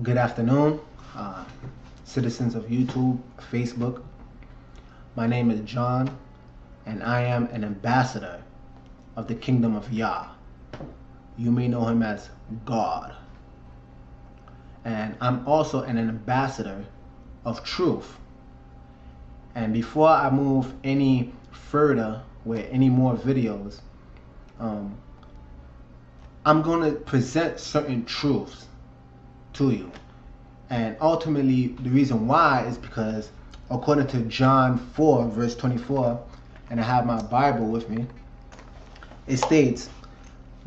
Good afternoon, citizens of YouTube, Facebook. My name is John, and I am an ambassador of the kingdom of Yah. You may know him as God. And I'm also an ambassador of truth. And before I move any further with any more videos, I'm going to present certain truths to you. And ultimately, the reason why is because according to John 4 verse 24, and I have my Bible with me, it states,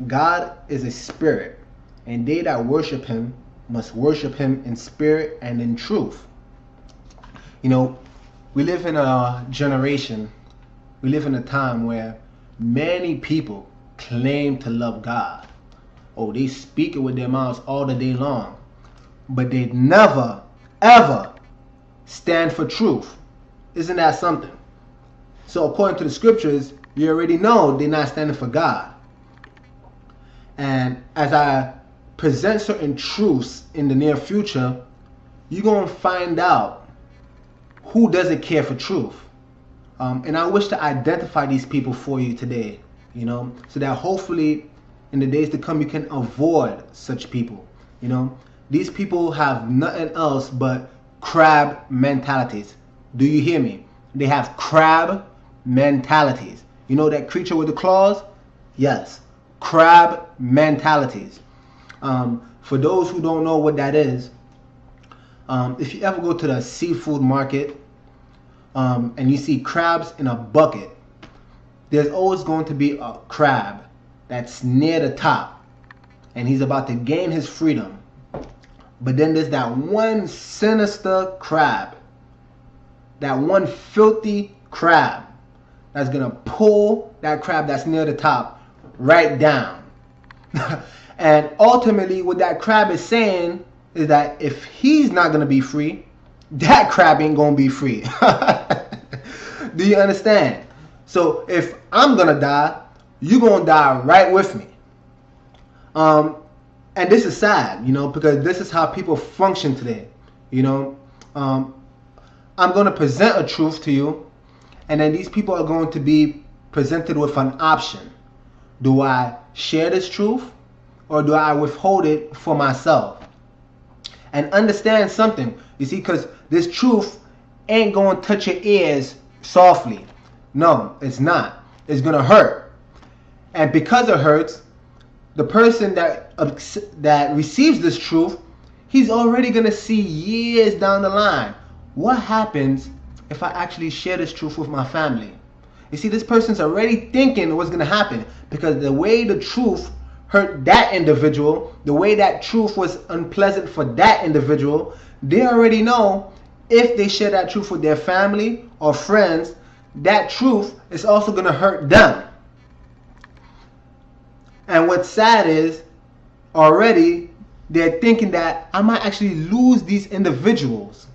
God is a spirit, and they that worship him must worship him in spirit and in truth. You know, we live in a generation, we live in a time where many people claim to love God. Oh, they speak it with their mouths all the day long, but they never, ever stand for truth. Isn't that something? So according to the scriptures, you already know they're not standing for God. And as I present certain truths in the near future, you're going to find out who doesn't care for truth. And I wish to identify these people for you today, you know, so that hopefully in the days to come you can avoid such people. You know, these people have nothing else but crab mentalities. Do you hear me? They have crab mentalities. You know that creature with the claws? Yes, crab mentalities. For those who don't know what that is, if you ever go to the seafood market and you see crabs in a bucket, there's always going to be a crab that's near the top and he's about to gain his freedom. But then there's that one sinister crab, that one filthy crab that's going to pull that crab that's near the top right down. And ultimately what that crab is saying is that if he's not going to be free, that crab ain't going to be free. Do you understand? So if I'm going to die, you're going to die right with me. And this is sad, you know, because this is how people function today. You know, I'm going to present a truth to you, and then these people are going to be presented with an option. Do I share this truth, or do I withhold it for myself? And understand something, you see, because this truth ain't going to touch your ears softly. No, it's not. It's going to hurt. And because it hurts, the person that receives this truth, he's already going to see years down the line, what happens if I actually share this truth with my family? You see, this person's already thinking what's going to happen, because the way the truth hurt that individual, the way that truth was unpleasant for that individual, they already know if they share that truth with their family or friends, that truth is also going to hurt them. And what's sad is already they're thinking that I might actually lose these individuals.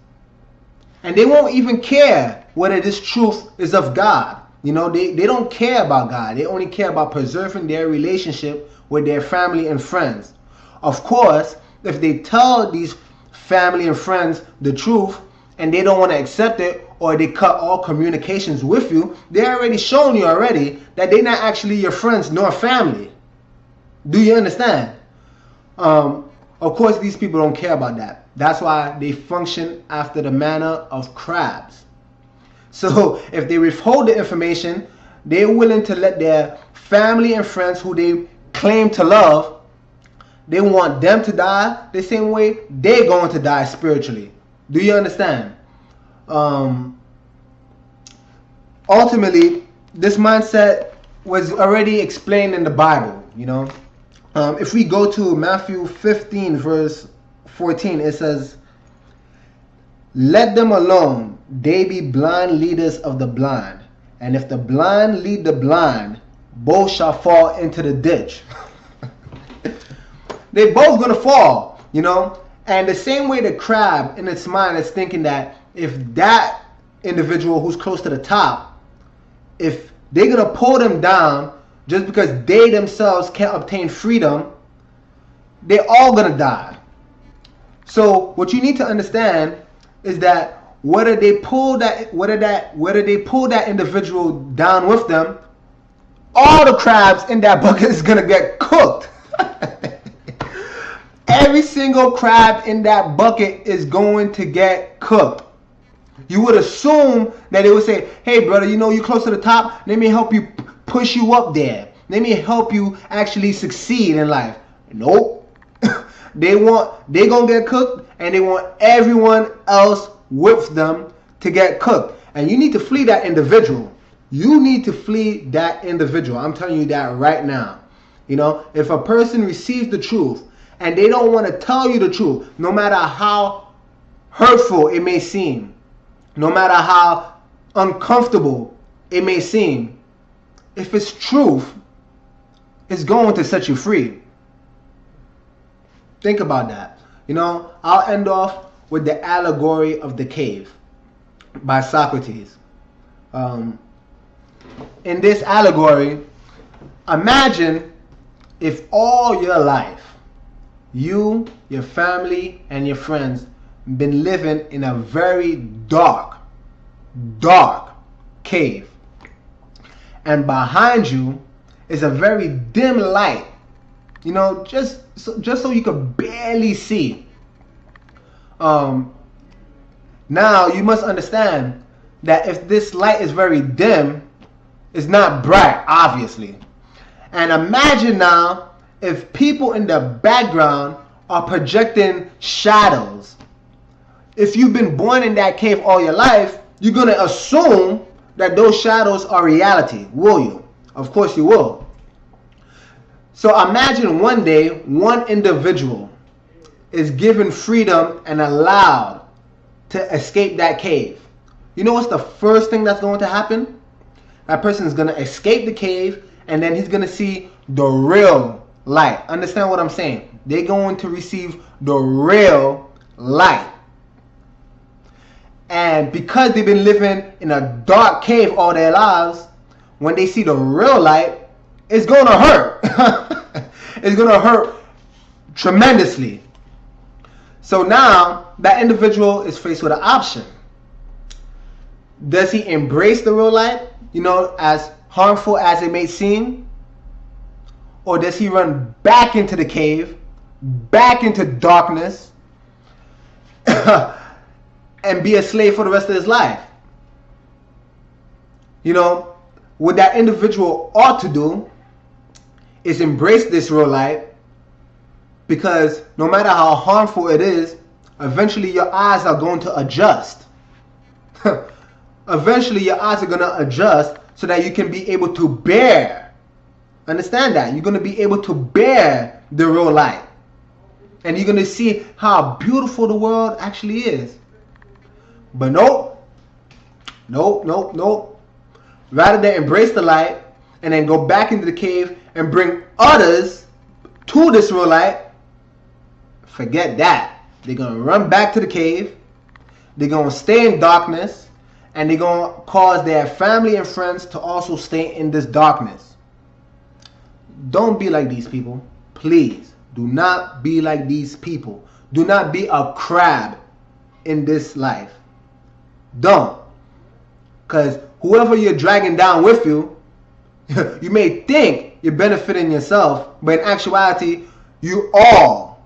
And they won't even care whether this truth is of God. You know, they don't care about God. They only care about preserving their relationship with their family and friends. Of course, if they tell these family and friends the truth and they don't want to accept it, or they cut all communications with you, they're already showing you already that they're not actually your friends nor family. Do you understand? Of course, these people don't care about that. That's why they function after the manner of crabs. So if they withhold the information, they're willing to let their family and friends who they claim to love, they want them to die the same way they're going to die spiritually. Do you understand? Ultimately, this mindset was already explained in the Bible, you know. If we go to Matthew 15 verse 14, it says, let them alone, they be blind leaders of the blind. And if the blind lead the blind, both shall fall into the ditch. They both gonna fall, you know. And the same way the crab in its mind is thinking that if that individual who's close to the top, if they're gonna pull them down just because they themselves can't obtain freedom, they're all gonna die. So what you need to understand is that whether they pull that individual down with them, all the crabs in that bucket is gonna get cooked. Every single crab in that bucket is going to get cooked. You would assume that they would say, hey brother, you know you close to the top, let me help you push you up there. Let me help you actually succeed in life. Nope. They gonna get cooked, and they want everyone else with them to get cooked. And you need to flee that individual. You need to flee that individual. I'm telling you that right now. You know, if a person receives the truth and they don't want to tell you the truth, no matter how hurtful it may seem, no matter how uncomfortable it may seem, if it's truth, it's going to set you free. Think about that. You know, I'll end off with the allegory of the cave by Socrates. In this allegory, imagine if all your life, you, your family, and your friends been living in a very dark cave. And behind you is a very dim light. You know, just so you could barely see. Now you must understand that if this light is very dim, it's not bright, obviously. And imagine now if people in the background are projecting shadows. If you've been born in that cave all your life, you're going to assume that those shadows are reality, will you? Of course you will. So imagine one day, one individual is given freedom and allowed to escape that cave. You know what's the first thing that's going to happen? That person is going to escape the cave, and then he's going to see the real light. Understand what I'm saying? They're going to receive the real light. And because they've been living in a dark cave all their lives, when they see the real light, it's going to hurt. It's going to hurt tremendously. So now that individual is faced with an option. Does he embrace the real light, you know, as harmful as it may seem? Or does he run back into the cave, back into darkness, and be a slave for the rest of his life? You know, what that individual ought to do is embrace this real light, because no matter how harmful it is, eventually your eyes are going to adjust. Eventually your eyes are going to adjust so that you can be able to bear. Understand that. You're going to be able to bear the real light. And you're going to see how beautiful the world actually is. But nope. Rather than embrace the light and then go back into the cave and bring others to this real light, forget that. They're going to run back to the cave. They're going to stay in darkness. And they're going to cause their family and friends to also stay in this darkness. Don't be like these people. Please, do not be like these people. Do not be a crab in this life. Don't. Because whoever you're dragging down with you, you may think you're benefiting yourself, but in actuality, you all,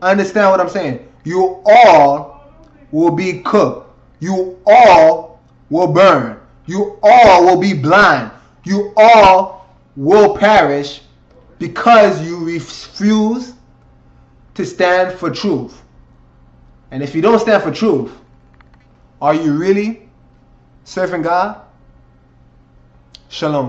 understand what I'm saying? You all will be cooked. You all will burn. You all will be blind. You all will perish because you refuse to stand for truth. And if you don't stand for truth, are you really serving God? Shalom.